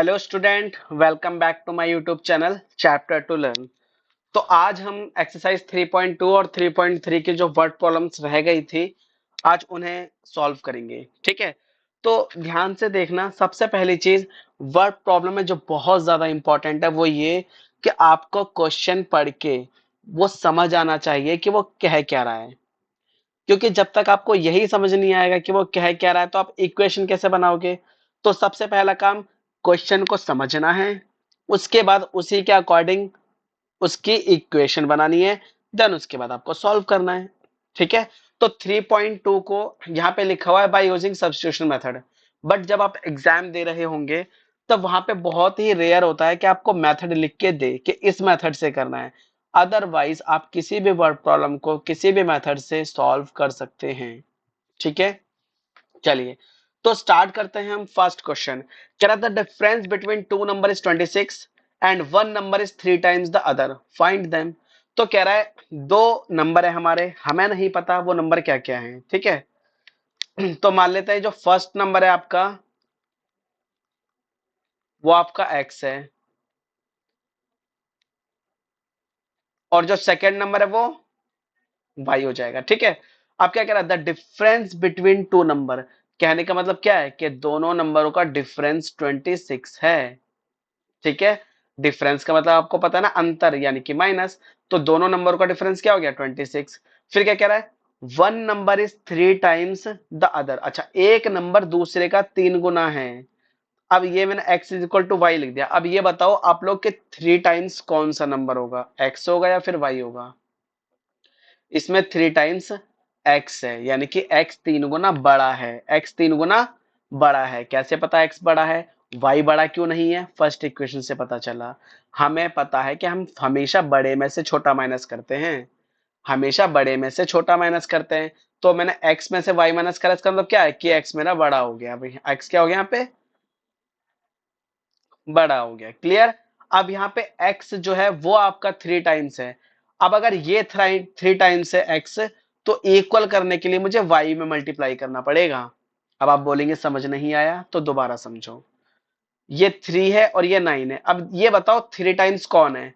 Hello student, welcome back to my YouTube channel chapter to learn. तो आज हम exercise 3.2 और 3.3 की जो वर्ड प्रॉब्लम्स रह गई थी, आज उन्हें सॉल्व करेंगे। ठीक है, तो ध्यान से देखना। सबसे पहली चीज वर्ड प्रॉब्लम में जो बहुत ज्यादा इंपॉर्टेंट है वो ये कि आपको क्वेश्चन पढ़ के वो समझ आना चाहिए कि वो कह क्या रहा है। क्योंकि जब तक आपको यही समझ नहीं आएगा कि वो कह क्या रहा है तो आप इक्वेशन कैसे बनाओगे। तो सबसे पहला काम क्वेश्चन को समझना है, उसके बाद उसी के अकॉर्डिंग उसकी इक्वेशन बनानी है, देन उसके बाद आपको सॉल्व करना है। ठीक है, तो 3.2 को यहाँ पे लिखा हुआ है by using substitution method. But जब आप एग्जाम दे रहे होंगे तब वहां पे बहुत ही रेयर होता है कि आपको मेथड लिख के दे कि इस मेथड से करना है। अदरवाइज आप किसी भी वर्ड प्रॉब्लम को किसी भी मेथड से सॉल्व कर सकते हैं। ठीक है, चलिए तो स्टार्ट करते हैं हम। फर्स्ट क्वेश्चन कह रहा था difference between two number is 26 and one number is three times the other, find them. तो कह रहा है दो नंबर है हमारे, हमें नहीं पता वो नंबर क्या क्या है। ठीक है, तो मान लेते हैं जो फर्स्ट नंबर है आपका वो आपका x है, और जो सेकंड नंबर है वो y हो जाएगा। ठीक है, अब क्या कह रहा है the difference between two number, कहने का मतलब क्या है कि दोनों नंबरों का डिफरेंस 26 है। ठीक है, डिफरेंस का मतलब आपको पता है ना, अंतर यानी कि माइनस। तो दोनों नंबरों का डिफरेंस क्या हो गया 26। फिर क्या कह रहा है one number is three times the other. अच्छा, एक नंबर दूसरे का तीन गुना है। अब ये मैंने x is equal to Y लिख दिया। अब ये बताओ आप लोग के थ्री टाइम्स कौन सा नंबर होगा, x होगा या फिर y होगा। इसमें थ्री टाइम्स x है, यानी कि x तीन गुना बड़ा है। x तीन गुना बड़ा है, कैसे पता x बड़ा है, y बड़ा क्यों नहीं है, फर्स्ट इक्वेशन से पता चला। हमें पता है कि हम हमेशा बड़े में से छोटा माइनस करते हैं, हमेशा बड़े में से छोटा माइनस करते हैं। तो मैंने x में से y माइनस करा, इसका मतलब क्या है कि x मेरा बड़ा हो गया। भाई x क्या हो गया यहाँ पे, बड़ा हो गया। क्लियर। अब यहाँ पे x जो है वो आपका थ्री टाइम्स है। अब अगर ये थ्री टाइम्स है x, तो इक्वल करने के लिए मुझे y में मल्टीप्लाई करना पड़ेगा। अब आप बोलेंगे समझ नहीं आया, तो दोबारा समझो। ये थ्री है और ये नाइन है। अब ये बताओ थ्री टाइम्स कौन है,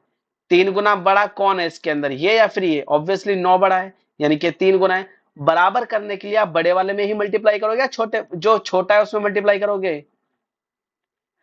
तीन गुना बड़ा कौन है इसके अंदर, ये या फिर ये। ऑब्वियसली नौ बड़ा है, यानी कि तीन गुना है। बराबर करने के लिए आप बड़े वाले में ही मल्टीप्लाई करोगे या छोटे जो छोटा है उसमें मल्टीप्लाई करोगे,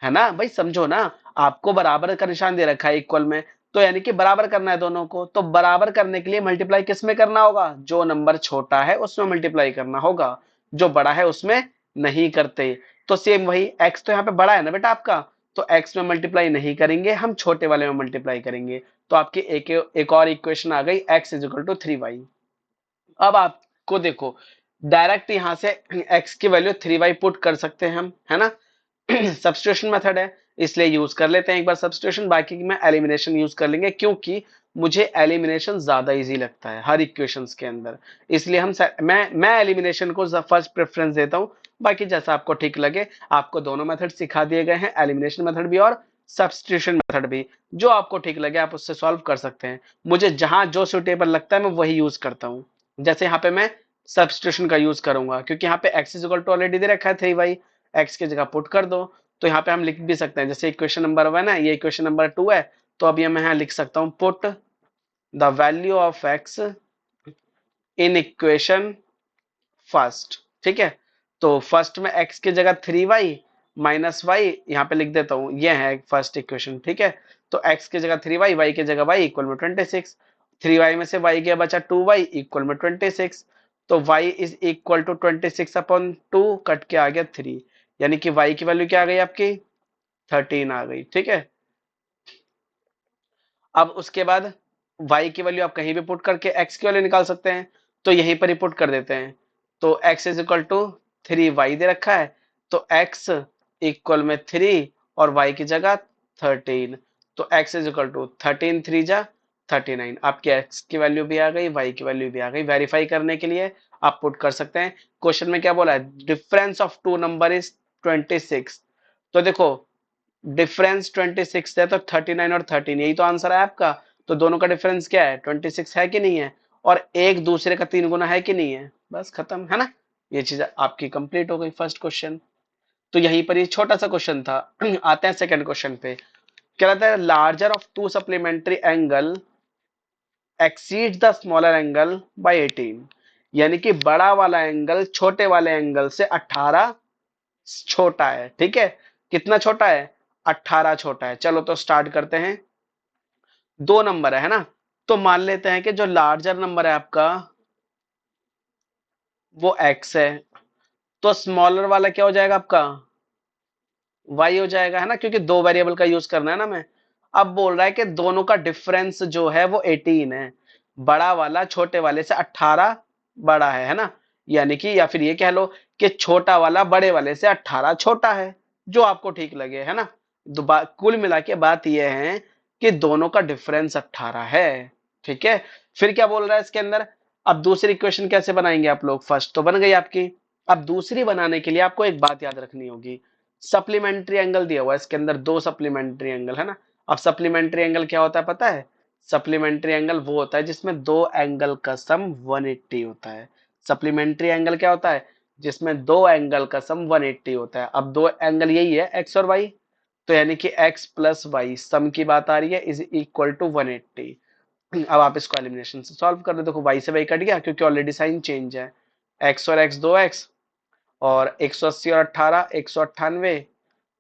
है ना भाई, समझो ना। आपको बराबर का निशान दे रखा है इक्वल में, तो यानी कि बराबर करना है दोनों को। तो बराबर करने के लिए मल्टीप्लाई किस में करना होगा, जो नंबर छोटा है उसमें मल्टीप्लाई करना होगा, जो बड़ा है उसमें नहीं करते। तो सेम वही, x तो यहाँ पे बड़ा है ना बेटा आपका, तो x में मल्टीप्लाई नहीं करेंगे, हम छोटे वाले में मल्टीप्लाई करेंगे। तो आपकी एक और इक्वेशन आ गई, x is equal to three Y. अब आपको देखो डायरेक्ट यहां से x की वैल्यू थ्री वाई पुट कर सकते हैं हम, है ना। सब्स्टिट्यूशन मेथड है, इसलिए यूज कर लेते हैं एक बार सब्स्टिट्यूशन। बाकी में एलिमिनेशन यूज कर लेंगे, क्योंकि मुझे एलिमिनेशन ज्यादा इजी लगता है हर इक्वेशंस के अंदर। इसलिए मैं एलिमिनेशन को फर्स्ट प्रेफरेंस देता हूं। बाकी जैसा आपको ठीक लगे, आपको दोनों मेथड सिखा दिए गए हैं, एलिमिनेशन मेथड भी और सब्स्टिट्यूशन मेथड भी। जो आपको ठीक लगे आप उससे सॉल्व कर सकते हैं। मुझे जहां जो सुटेबल लगता है मैं वही यूज करता हूँ। जैसे यहाँ पे मैं सब्स्टिट्यूशन का यूज करूंगा, क्योंकि यहाँ पे X is equal to already दे रखा है थ्री वाई, एक्स की जगह पुट कर दो। तो यहाँ पे हम लिख भी सकते हैं, जैसे इक्वेशन नंबर वन है, ये इक्वेशन नंबर टू है। तो अब ये मैं यहाँ लिख सकता हूँ put the value of x in equation first. ठीक है, तो फर्स्ट में एक्स की जगह थ्री वाई माइनस वाई यहाँ पे लिख देता हूँ, ये है फर्स्ट इक्वेशन। ठीक है, तो एक्स की जगह थ्री वाई, वाई की जगह वाई इक्वल में 26। थ्री वाई में से वाई गया बचा टू वाई इक्वल में 26। तो Y is equal to 26 upon two, cut के आ गया थ्री, यानी कि वाई की वैल्यू क्या आ गई आपकी 13 आ गई। ठीक है, अब उसके बाद y की वैल्यू आप कहीं भी पुट करके x की वैल्यू निकाल सकते हैं, तो यहीं पर ही पुट कर देते हैं। तो x is equal to three Y दे रखा है, तो x इक्वल में थ्री और y की जगह 13। तो x is equal to 13 three जा 39। आपकी x की वैल्यू भी आ गई, y की वैल्यू भी आ गई। वेरीफाई करने के लिए आप पुट कर सकते हैं। क्वेश्चन में क्या बोला है, difference of two number is 26। तो देखो डिफरेंस 26 है, तो 39 और 13 यही तो आंसर है आपका। तो दोनों का डिफरेंस क्या है 26 है कि नहीं है, और एक दूसरे का तीन गुना है कि नहीं है, बस खत्म, है ना। ये चीज आपकी कंप्लीट हो गई फर्स्ट क्वेश्चन। तो यहीं पर ये छोटा सा क्वेश्चन था। आते हैं सेकंड क्वेश्चन पे। क्या रहता है, larger of to supplementary angle exceed the smaller angle by 18, यानी कि बड़ा वाला एंगल छोटे वाले एंगल से 18 छोटा है। ठीक है, कितना छोटा है, 18 छोटा है। चलो तो स्टार्ट करते हैं। दो नंबर है ना, तो मान लेते हैं कि जो लार्जर नंबर है आपका वो x है, तो स्मॉलर वाला क्या हो जाएगा आपका, y हो जाएगा, है ना, क्योंकि दो वेरिएबल का यूज करना है ना मैं। अब बोल रहा है कि दोनों का डिफरेंस जो है वो 18 है, बड़ा वाला छोटे वाले से 18 बड़ा है ना, यानी कि या फिर ये कह लो कि छोटा वाला बड़े वाले से 18 छोटा है, जो आपको ठीक लगे, है ना। कुल मिला के बात यह है कि दोनों का डिफरेंस 18 है। ठीक है, फिर क्या बोल रहा है इसके अंदर। अब दूसरी इक्वेशन कैसे बनाएंगे आप लोग, फर्स्ट तो बन गई आपकी। अब दूसरी बनाने के लिए आपको एक बात याद रखनी होगी, सप्लीमेंट्री एंगल दिया हुआ है इसके अंदर, दो सप्लीमेंट्री एंगल, है ना। अब सप्लीमेंट्री एंगल क्या होता है पता है, सप्लीमेंट्री एंगल वो होता है जिसमें दो एंगल का सम 180 होता है। सप्लीमेंट्री एंगल क्या होता है, जिसमें दो एंगल का सम 180 होता है। अब दो एंगल यही है एक्स और वाई, तो यानी कि x प्लस वाई सम की बात आ रही है, इज इक्वल टू 180। अब आप इसको एलिमिनेशन से सॉल्व कर दो। देखो y से y कट गया क्योंकि ऑलरेडी साइन चेंज है। x और x 2x, और 180 और 18 198,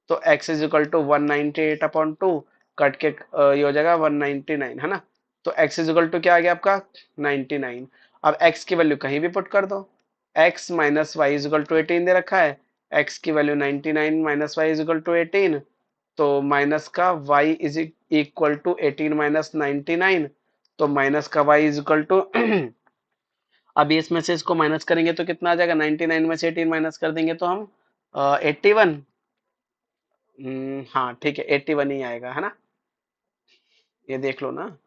तो x is equal to 198 upon 2, cut के ये हो जाएगा 199, है ना। तो x इज इक्वल टू क्या आ गया आपका 99। अब x की वैल्यू कहीं भी पुट कर दो, x minus Y is equal to 18 दे रखा है, x की value 99 minus Y is equal to 18, तो माइनस का y is equal to 18 minus 99, तो माइनस का y इज इक्वल टू अभी इसमें से इसको माइनस करेंगे तो कितना आ जाएगा, 99 में से 18 माइनस कर देंगे तो हम 81। हाँ ठीक है, 81 ही आएगा, है ना। ये देख लो ना,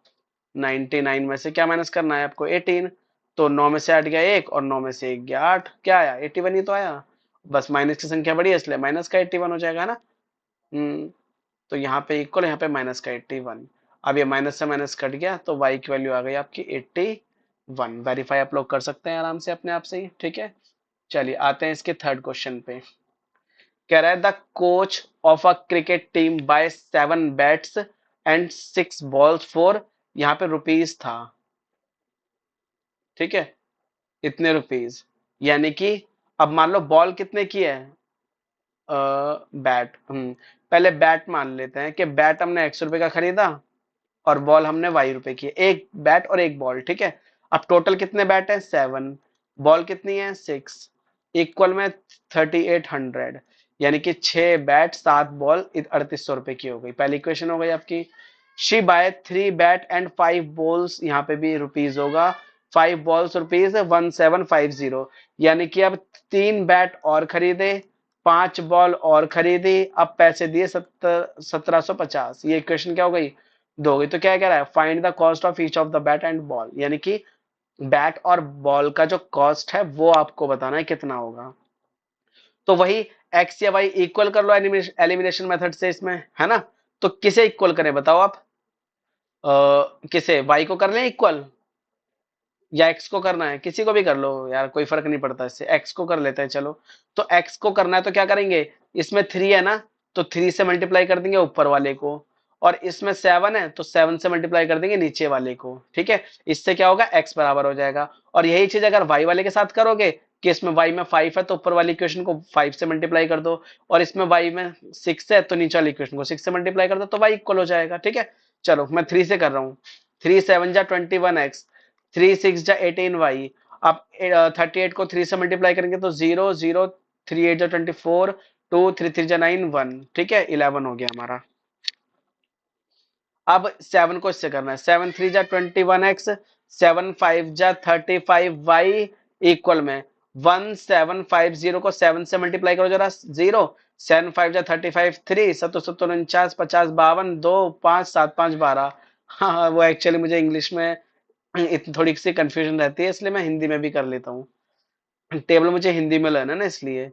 99 में से क्या माइनस करना है आपको, 18, तो 9 में से 8 गया 1 और 9 में से 1 गया 8, क्या आया 81 ही तो आया। बस माइनस की संख्या बड़ी है इसलिए माइनस का 81 हो जाएगा, है ना। तो यहाँ पे इक्वल, यहाँ पे माइनस का 81। अब ये माइनस से माइनस कट गया तो y की वैल्यू आ गई आपकी 81। वेरीफाई आप लोग कर सकते हैं आराम से अपने आप से ही। ठीक है, चलिए आते हैं इसके थर्ड क्वेश्चन पे। कह रहा है the coach of a cricket team buy 7 bats and 6 balls for, यहाँ पे रुपीज था। ठीक है, इतने रुपीज, यानी कि अब मान लो बॉल कितने की है, बैट, पहले बैट मान लेते हैं कि बैट हमने 100 रुपए का खरीदा और बॉल हमने वाई रुपए की, एक बैट और एक बॉल। ठीक है, अब टोटल कितने बैट है 7, बॉल कितनी है 6, इक्वल में 3800, यानी कि 6 बैट 7 बॉल 3800 रुपए की हो गई। पहली इक्वेशन हो गई आपकी। She buy 3 bat and 5 balls, यहाँ पे भी रुपीज होगा, 5 बॉल्स रुपीज 1750, यानी कि अब 3 बैट और खरीदे, 5 बॉल और खरीदी, अब पैसे दिए 1750। ये इक्वेशन क्या हो गई, दो गई। तो क्या कह रहा है, find the cost of each of the bat and ball, यानी कि बैट और बॉल का जो कॉस्ट है वो आपको बताना है कितना होगा। तो वही एक्स या वाई इक्वल कर लो एलिमिनेशन मेथड से इसमें, है ना। तो किसे इक्वल करें बताओ आप, किसे, वाई को कर लें इक्वल या एक्स को करना है, किसी को भी कर लो यार, कोई फर्क नहीं पड़ता इससे, एक्स को कर लेते हैं चलो। तो एक्स को करना है तो क्या करेंगे, इसमें 3 है ना, तो 3 से मल्टीप्लाई कर देंगे ऊपर वाले को, और इसमें 7 है तो 7 से मल्टीप्लाई कर देंगे नीचे वाले को। ठीक है, इससे क्या होगा, एक्स बराबर हो जाएगा। और यही चीज अगर वाई वाले के साथ करोगे कि इसमें वाई में 5 है तो ऊपर वाली इक्वेशन को 5 से मल्टीप्लाई कर दो, और इसमें वाई में 6 है तो नीचे वाली इक्वेशन को 6 से मल्टीप्लाई कर दो, तो वाई इक्वल हो जाएगा। ठीक है, चलो मैं 3 से कर रहा हूँ, 3 7 जा 21x, 3 6 जा 18y। आप 38 को 3 से मल्टीप्लाई करेंगे तो 0 0, 3 8 जा 24, 2 3 3 जा 9 1। ठीक है, 11 हो गया हमारा। अब 7 को इससे करना है, 7 3 जा 21x, 7 5 जा 35y, इक्वल में 1750 को 7 से मल्टीप्लाई करो जरा, 0, 7 5 जा 35, 3 7 7 49 50 52 2 5 7 5 12। हाँ वो एक्चुअली मुझे इंग्लिश में इतनी थोड़ी सी कंफ्यूजन रहती है, इसलिए मैं हिंदी में भी कर लेता हूँ, टेबल मुझे हिंदी में लेना है ना इसलिए।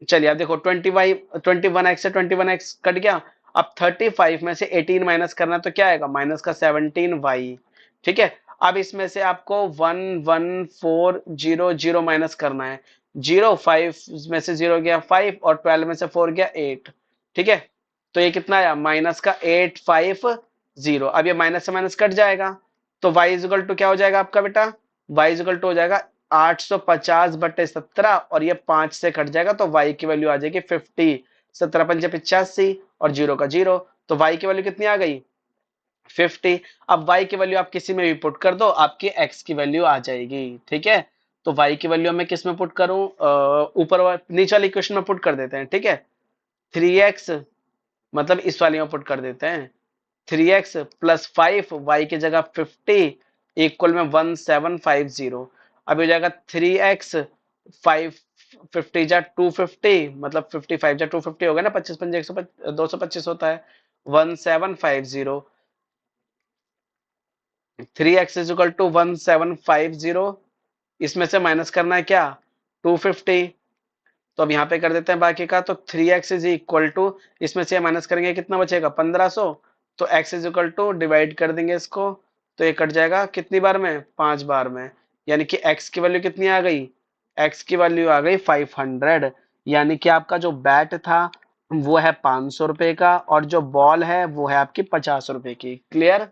चलिए आप देखो 21x से 21x कट गया, अब 35 में से 18 माइनस करना तो क्या आएगा, माइनस का 17y। ठीक है, अब इसमें से आपको 1140 माइनस करना है, 0, 5 में से 0 गया 5 और 12 में से 4 गया 8। ठीक है, तो ये कितना आया माइनस का 850। अब ये माइनस से माइनस कट जाएगा, तो y इजिकल टू क्या हो जाएगा आपका बेटा, y इजिकल टू हो जाएगा 850/17 और ये 5 से कट जाएगा तो y की वैल्यू आ जाएगी 50। 17 पंजे 85 और 0 का 0, तो y की वैल्यू कितनी आ गई 50। अब y की वैल्यू आप किसी में भी पुट कर दो, आपकी x की वैल्यू आ जाएगी। ठीक है, तो y की वैल्यू मैं किस में पुट करूं, ऊपर नीचे वाली इक्वेशन में पुट कर देते हैं। ठीक है, 3x मतलब इस वाली में पुट कर देते हैं, 3x प्लस 5 y की जगह 50 इक्वल में 1750। अब हो जाएगा 3x 5 50 जा 250 मतलब 55 जा 250 हो गया ना, 25 पंजे 225 होता है 1750। 3x इज इक्वल टू 1750, इसमें से माइनस करना है क्या 250, तो अब यहाँ पे कर देते हैं बाकी का, तो 3x इज इक्वल टू, इसमें से माइनस करेंगे कितना बचेगा 1500, तो x is equal to divide कर देंगे इसको, तो ये कट जाएगा कितनी बार में 5 बार में, यानी कि x की वैल्यू कितनी आ गई, x की वैल्यू आ गई 500। यानी कि आपका जो बैट था वो है 500 रुपए का और जो बॉल है वो है आपकी 50 रुपए की। क्लियर,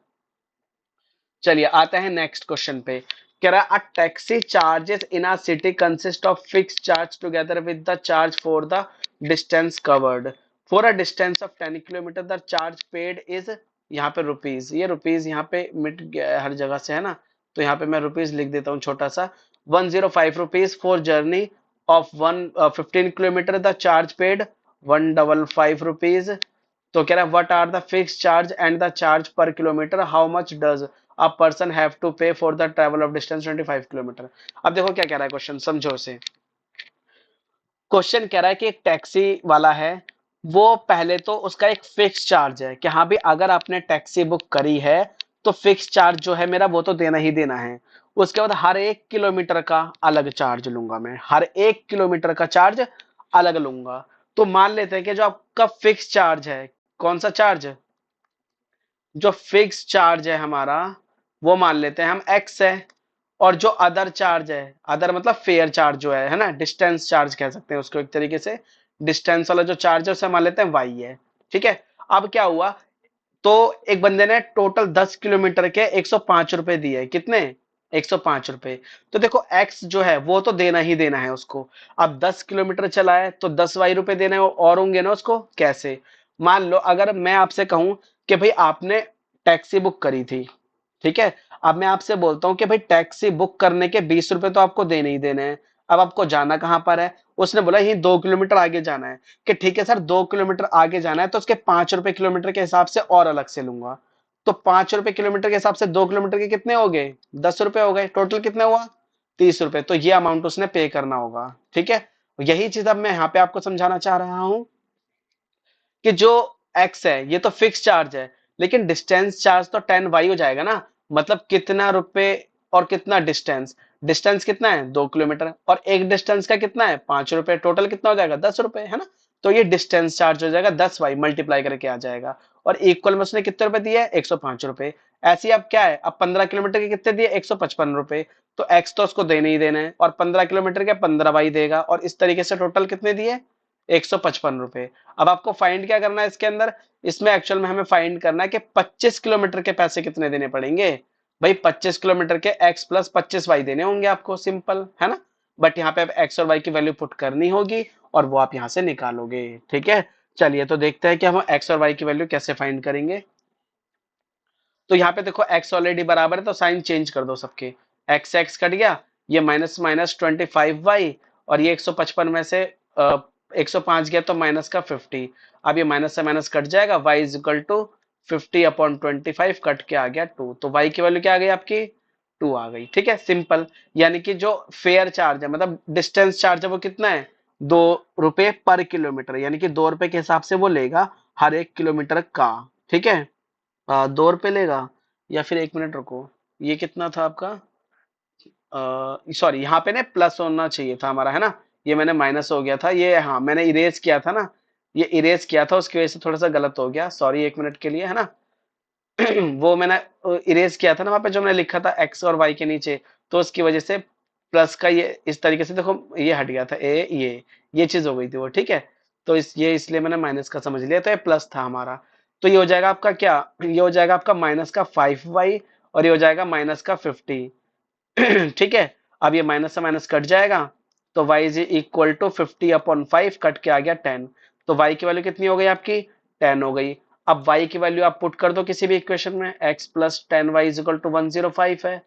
चलिए आते हैं नेक्स्ट क्वेश्चन पे। कह रहा है a taxi charges in a city consist of fix charge together with the charge for the distance covered. For a distance of 10 kilometre the charge paid is, यहाँ पे रुपीज, ये रुपीज यहाँ पे मिट गया है हर जगह से है ना, तो यहाँ पे मैं रुपीज लिख देता हूँ छोटा सा, 105 rupees for journey of 15 kilometre the charge paid 155 rupees. तो कह रहा है what are the fix charge and the charge per kilometre, how much does a person have to pay for the travel of distance 25 kilometre. अब देखो क्या कह रहा है क्वेश्चन, समझो इसे। क्वेश्चन कह रहा है कि एक टैक्सी वाला है, वो पहले तो उसका एक फिक्स चार्ज है कि हाँ भी अगर आपने टैक्सी बुक करी है तो फिक्स चार्ज जो है मेरा वो तो देना ही देना है। उसके बाद हर 1 किलोमीटर का अलग चार्ज लूंगा, मैं हर 1 किलोमीटर का चार्ज अलग लूंगा। तो मान लेते हैं कि जो आपका फिक्स चार्ज है, कौन सा चार्ज, जो फिक्स चार्ज है हमारा वो मान लेते हैं हम एक्स है, और जो अदर चार्ज है, अदर मतलब फेयर चार्ज जो है ना, डिस्टेंस चार्ज कह सकते हैं उसको एक तरीके से, डिस्टेंस वाला जो चार्ज है उसे मान लेते हैं वाई है। ठीक है, अब क्या हुआ, तो एक बंदे ने टोटल 10 किलोमीटर के 105 रुपए दिए, कितने 105 रुपए। तो देखो एक्स जो है वो तो देना ही देना है उसको। अब 10 किलोमीटर चला है तो 10 वाई रुपए देने और होंगे ना उसको, कैसे, मान लो अगर मैं आपसे कहूं कि भाई आपने टैक्सी बुक करी थी, ठीक है, अब मैं आपसे बोलता हूं कि भाई टैक्सी बुक करने के 20 रुपए तो आपको देने ही देने हैं। अब आपको जाना कहां पर है, उसने बोला ये 2 किलोमीटर आगे जाना है, कि ठीक है सर 2 किलोमीटर आगे जाना है तो उसके 5 रुपए किलोमीटर के हिसाब से और अलग से लूंगा। तो 5 रुपए किलोमीटर के हिसाब से 2 किलोमीटर के कितने हो गए, 10 रुपए हो गए, टोटल कितना हुआ 30 रुपए, तो ये अमाउंट उसने पे करना होगा। ठीक है, यही चीज अब मैं यहाँ पे आपको समझाना चाह रहा हूं कि जो एक्स है ये तो फिक्स चार्ज है, लेकिन डिस्टेंस चार्ज तो 10 वाई हो जाएगा ना, मतलब कितना रुपए और कितना डिस्टेंस, डिस्टेंस कितना है 2 किलोमीटर और एक डिस्टेंस का कितना है 5 रुपए, टोटल कितना हो जाएगा 10 रुपए है ना। तो ये डिस्टेंस चार्ज हो जाएगा 10 वाई मल्टीप्लाई करके आ जाएगा, और इक्वल में उसने कितने रुपए दिए 105 रुपए। ऐसे ही अब क्या है, अब 15 किलोमीटर के कितने दिए 155 रुपए, तो एक्स तो उसको देने ही देना है और 15 किलोमीटर के 15 वाई देगा, और इस तरीके से टोटल कितने दिए 155 रुपए। अब आपको फाइंड क्या करना है इसके अंदर, इसमें एक्चुअल में हमें फाइंड करना है कि 25 किलोमीटर के पैसे कितने देने पड़ेंगे। भाई 25 किलोमीटर के x प्लस 25 वाई देने होंगे आपको, सिंपल है ना। बट यहाँ पे अब x और y की वैल्यू पुट करनी होगी और वो आप यहाँ से निकालोगे। ठीक है, चलिए तो देखते हैं कि हम x और y की वैल्यू कैसे फाइंड करेंगे। तो यहाँ पे देखो x ऑलरेडी बराबर है तो साइन चेंज कर दो सबके, x x कट गया, ये माइनस माइनस 25y और ये 155 में से 105 गया तो माइनस का 50। अब ये माइनस से माइनस कट जाएगा, y इज इक्वल टू 50/25 कट के आ गया 2, तो y की वैल्यू क्या आ गई आपकी 2 आ गई। ठीक है, सिंपल, यानी कि जो फेयर चार्ज है मतलब डिस्टेंस चार्ज है वो कितना है 2 रुपए पर किलोमीटर, यानी कि 2 रुपए के हिसाब से वो लेगा हर 1 किलोमीटर का। ठीक है, 2 रुपए लेगा, या फिर 1 मिनट रुको, ये कितना था आपका, सॉरी यहाँ पे ना प्लस होना चाहिए था हमारा है ना, ये मैंने माइनस हो गया था, ये हाँ मैंने इरेज किया था ना, ये इरेज किया था उसकी वजह से थोड़ा सा गलत हो गया, सॉरी 1 मिनट के लिए है ना। वो मैंने इरेज किया था ना वहां पे जो मैंने लिखा था एक्स और वाई के नीचे, तो उसकी वजह से प्लस का ये इस तरीके से देखो, ये हट गया था ए, ये चीज हो गई थी वो, ठीक है। तो ये इसलिए मैंने माइनस का समझ लिया, तो ये प्लस था हमारा। तो ये हो जाएगा आपका क्या, ये हो जाएगा आपका माइनस का 5y, और ये हो जाएगा माइनस का 50। ठीक है। अब ये माइनस से माइनस कट जाएगा, तो y इज इक्वल टू 50/5, कट के आ गया 10। तो y की वैल्यू कितनी हो गई आपकी, 10 हो गई। अब y की वैल्यू आप पुट कर दो किसी भी इक्वेशन में, x plus 10y is equal to 105 है।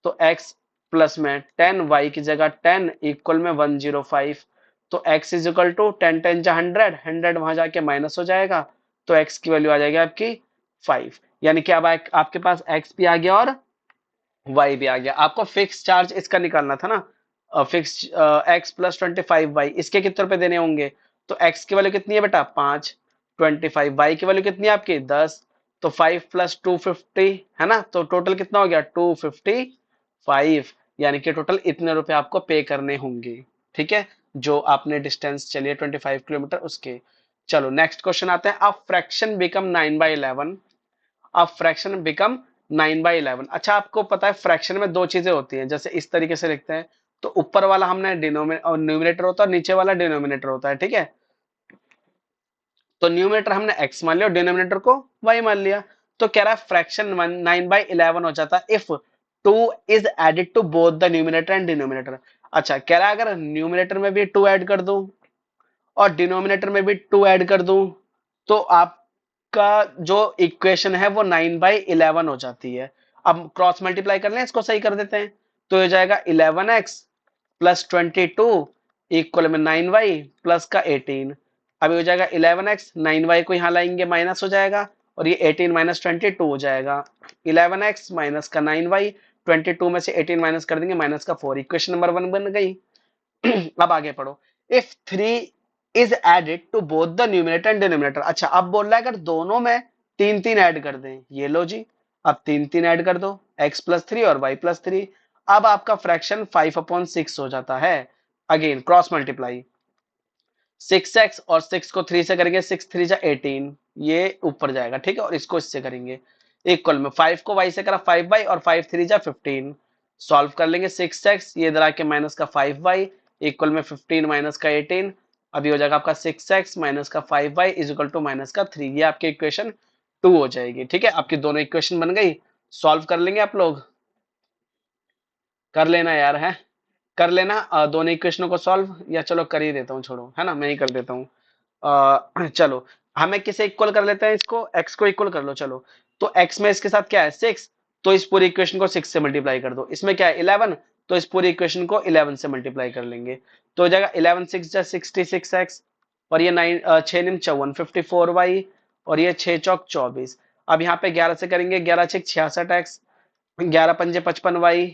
तो x प्लस में 10y की जगह 10 इक्वल में 105। तो x इज इक्वल टू 10 जा 100, 100 वहां जाके माइनस हो जाएगा, तो x की वैल्यू आ जाएगी आपकी 5। यानी कि अब आपके पास x भी आ गया और y भी आ गया। आपको फिक्स चार्ज इसका निकालना था ना, फिक्स x प्लस 25y, इसके कितने रुपए देने होंगे। तो x की वैल्यू कितनी है बेटा 5, 25, y की वैल्यू कितनी है आपकी 10, तो 5 प्लस 250 है ना, तो टोटल कितना हो गया 255। यानी कि टोटल इतने रुपए आपको पे करने होंगे, ठीक है, जो आपने डिस्टेंस चलिए 25 किलोमीटर उसके। चलो नेक्स्ट क्वेश्चन आते हैं। अब फ्रैक्शन बिकम 9/11, अब फ्रैक्शन बिकम 9/11। अच्छा, आपको पता है फ्रैक्शन में दो चीजें होती हैं, जैसे इस तरीके से लिखते हैं, तो ऊपर वाला हमने न्यूमिनेटर होता है और नीचे वाला डिनोमिनेटर होता है, ठीक है। तो न्यूमिनेटर हमने x मान लिया और डिनोमिनेटर को y मान लिया। तो कह रहा है फ्रैक्शन 9/11 हो जाता है if 2 is added to both the numerator and denominator. अच्छा, कह रहा है अगर न्यूमिनेटर में भी 2 ऐड कर दूं और डिनोमिनेटर में भी 2 ऐड कर दूं, तो आपका जो इक्वेशन है वो 9/11 हो जाती है। अब क्रॉस मल्टीप्लाई कर लें, इसको सही कर देते हैं। तो हो जाएगा 11x प्लस 22 इक्वल में 9y प्लस का 18। अभी हो जाएगा 11x, 9y को यहाँ लाएंगे माइनस हो जाएगा, और ये 18 माइनस 22 हो जाएगा। 11x माइनस का 9y, 22 में से 18 माइनस कर देंगे, माइनस का 4। इक्वेशन नंबर 1 बन गई। अब आगे पढ़ो। If 3 is added to both the numerator and denominator. अच्छा, अब बोल रहा है अगर दोनों में 3 3 ऐड कर दें, ये लो जी, अब 3 3 ऐड कर दो, x प्लस 3 और y प्लस 3। अब आपका फ्रैक्शन 5/6 हो जाता है। अगेन क्रॉस मल्टीप्लाई, 6x और 6 को 3 से करेंगे, 6 3 जा 18, ये ऊपर जाएगा, ठीक है, और इसको इससे करेंगे इक्वल में 5 को y से करा 5y और 5 3 जा 15। सॉल्व कर लेंगे 6x, ये इधर आके माइनस का 5y इक्वल में 15 माइनस का 18। अभी हो जाएगा आपका 6x माइनस का 5y is equal to minus का 3। ये आपकी इक्वेशन 2 हो जाएगी, ठीक है। आपकी दोनों इक्वेशन बन गई। सॉल्व कर लेंगे आप लोग, कर लेना यार, है कर लेना दोनों इक्वेशनों को सॉल्व, या चलो कर ही देता हूँ, छोड़ो, है ना, मैं ही कर देता हूँ। चलो, हमें किसे इक्वल कर लेते हैं, इसको x को इक्वल कर लो। चलो, तो x में इसके साथ क्या है 6, तो इस पूरी इक्वेशन को 6 से मल्टीप्लाई कर दो। इसमें क्या है 11, तो इस पूरी इक्वेशन को 11 से मल्टीप्लाई कर लेंगे। तो हो जाएगा 11 6 जा 66x, और ये 9 6 9 54 54y, और ये 6 चौक 24। अब यहाँ पे 11 से करेंगे, 11 6 66x, 11 पंजे 55y,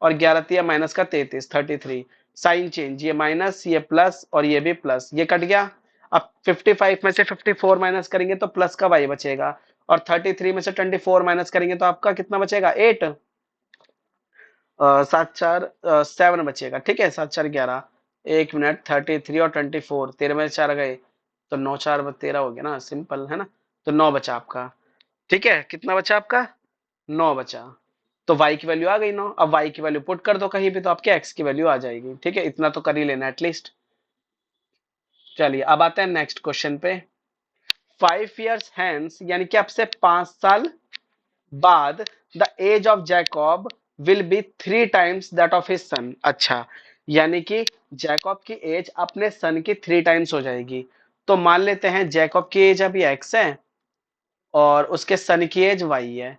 और 11 तिया माइनस का 33 33। साइन चेंज, ये माइनस ये प्लस और ये भी प्लस, ये कट गया। अब 55 में से 54 माइनस करेंगे तो प्लस का y बचेगा, और 33 में से 24 माइनस करेंगे तो आपका कितना बचेगा 8। 7 4 7 बचेगा, ठीक है, 7 4 11। 1 मिनट, 33 और 24, 13 में से 4 गए, तो 9 4 13 हो गया ना, सिंपल है ना। तो 9 बचा आपका, ठीक है, कितना बचा आपका 9 बचा। तो y की वैल्यू आ गई 9। अब y की वैल्यू पुट कर दो कहीं भी, तो आपके x की वैल्यू आ जाएगी, ठीक है, इतना तो कर ही लेना एटलीस्ट। चलिए अब आते हैं नेक्स्ट क्वेश्चन पे। 5 years hence, यानी कि अब से 5 साल बाद, the age of Jacob will be 3 times that of his son. अच्छा, यानी कि जैकब की एज अपने सन की 3 times हो जाएगी। तो मान लेते हैं जैकब की एज अभी x है और उसके सन की एज y है।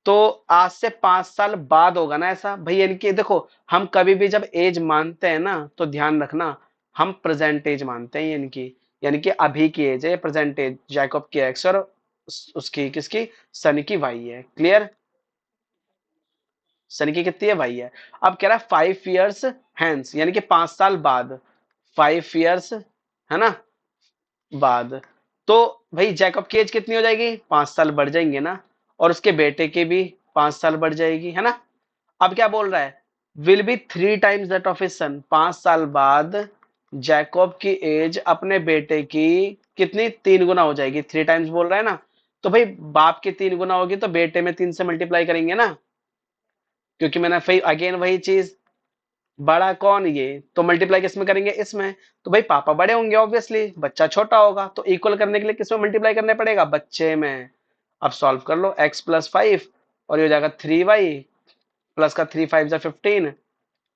तो आज से 5 साल बाद होगा ना ऐसा भाई, यानी कि देखो, हम कभी भी जब एज मानते हैं ना, तो ध्यान रखना, हम प्रेजेंट एज मानते हैं, यानी कि अभी की एज है प्रेजेंट एज, जैकब की एक्स और उसकी किसकी सनी की वाई है। क्लियर, सनी की कितनी है वाई है। अब कह रहा है 5 years हैंस, यानी कि 5 साल बाद, 5 years है ना बाद। तो भाई जैकब की एज कितनी हो जाएगी, 5 साल बढ़ जाएंगे ना, और उसके बेटे की भी 5 साल बढ़ जाएगी, है ना। अब क्या बोल रहा है, will be 3 times that of his सन। 5 साल बाद जैकब की एज अपने बेटे की कितनी 3 गुना हो जाएगी, 3 times बोल रहा है ना। तो भाई बाप की 3 गुना होगी तो बेटे में 3 से मल्टीप्लाई करेंगे ना, क्योंकि मैंने फिर अगेन वही चीज, बड़ा कौन, ये तो मल्टीप्लाई किसमें करेंगे, इसमें। तो भाई पापा बड़े होंगे ऑब्वियसली, बच्चा छोटा होगा, तो इक्वल करने के लिए किसमें मल्टीप्लाई करने पड़ेगा, बच्चे में। अब सॉल्व कर लो, x+5 और ये हो जाएगा 3y, प्लस का 3×5 = 15,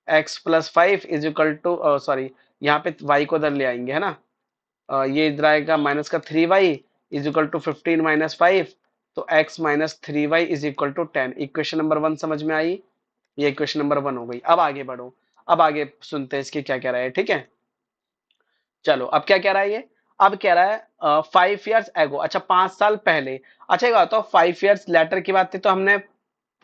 x+5 is equal to, sorry यहाँ पे y को उधर ले आएंगे है ना, ये इधर आएगा माइनस का 3y इज इक्वल टू 15 - 5, तो x - 3y is equal to 10। Equation number 1 समझ में आई, ये इक्वेशन नंबर 1 हो गई। अब आगे बढ़ो, अब आगे सुनते हैं इसके क्या कह रहा है, ठीक है। चलो अब क्या कह रहा है ये, अब कह रहा है 5 years एगो, अच्छा 5 साल पहले। अच्छा ये बताओ 5 years लेटर की बात थी तो हमने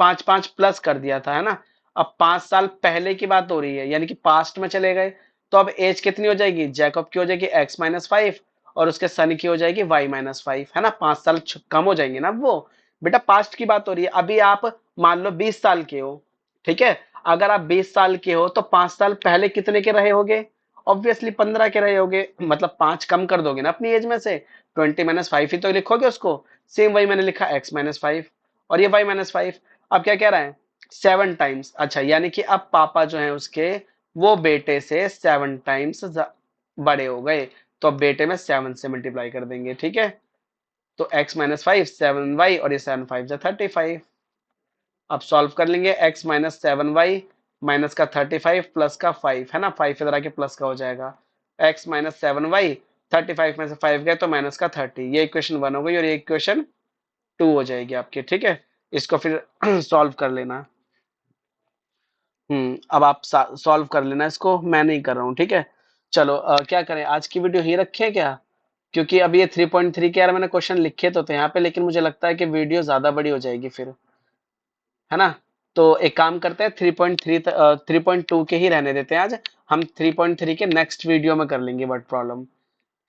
5 5 प्लस कर दिया था है ना। अब 5 साल पहले की बात हो रही है, यानी कि पास्ट में चले गए, तो अब एज कितनी हो जाएगी, जैकब की हो जाएगी x - 5 और उसके सन की हो जाएगी y - 5 है ना। 5 साल कम हो जाएंगे ना वो। बेटा पास्ट की बात हो रही है, अभी आप मान लो 20 साल के हो, ठीक है। अगर आप 20 साल के हो तो 5 साल पहले कितने के रहे होगे, ऑब्वियसली 15 के रहे होगे, मतलब 5 कम कर दोगे ना अपनी एज में से, 20 - 5 ही तो लिखोगे उसको। सेम वही मैंने लिखा x - 5 और ये y - 5। अब क्या कह रहा है, 7 टाइम्स, अच्छा यानी कि अब पापा जो है उसके, वो बेटे से 7 टाइम्स बड़े हो गए, तो अब बेटे में 7 से मल्टीप्लाई कर देंगे, ठीक है। तो x - 5 7y और ये 7×5 = 35। अब सॉल्व कर लेंगे, x - 7y माइनस का 35 प्लस का 5 है ना, 5 इधर आके प्लस का हो जाएगा, x - 7y 35 में से 5 गए तो माइनस का 30। ये इक्वेशन 1 हो गई और ये इक्वेशन 2 हो जाएगी आपकी, ठीक है। इसको फिर सॉल्व कर लेना। अब आप सॉल्व कर लेना इसको, मैं नहीं कर रहा हूँ, ठीक है। चलो क्या करें, आज की वीडियो ही रखें क्या, क्योंकि अभी ये 3.3 के यार मैंने क्वेश्चन लिखे तो थे यहाँ पे, लेकिन मुझे लगता है कि वीडियो ज्यादा बड़ी हो जाएगी फिर, है ना। तो एक काम करते हैं, 3.2 के ही रहने देते हैं आज। हम 3.3 के नेक्स्ट वीडियो में कर लेंगे वर्ड प्रॉब्लम,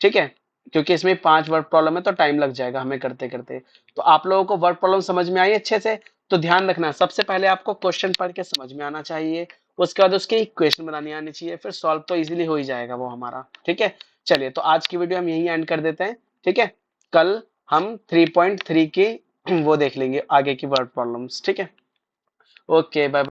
ठीक है। क्योंकि इसमें 5 वर्ड प्रॉब्लम है तो टाइम लग जाएगा हमें करते करते। तो आप लोगों को वर्ड प्रॉब्लम समझ में आई अच्छे से, तो ध्यान रखना सबसे पहले आपको क्वेश्चन पढ़ के समझ में आना चाहिए, उसके बाद उसकी इक्वेशन बनानी आनी चाहिए, फिर सॉल्व तो इजीली हो ही जाएगा वो हमारा, ठीक है। चलिए तो आज की वीडियो हम यहीं एंड कर देते हैं, ठीक है। कल हम 3.3 की वो देख लेंगे आगे की वर्ड प्रॉब्लम्स, ठीक है। Okay bye.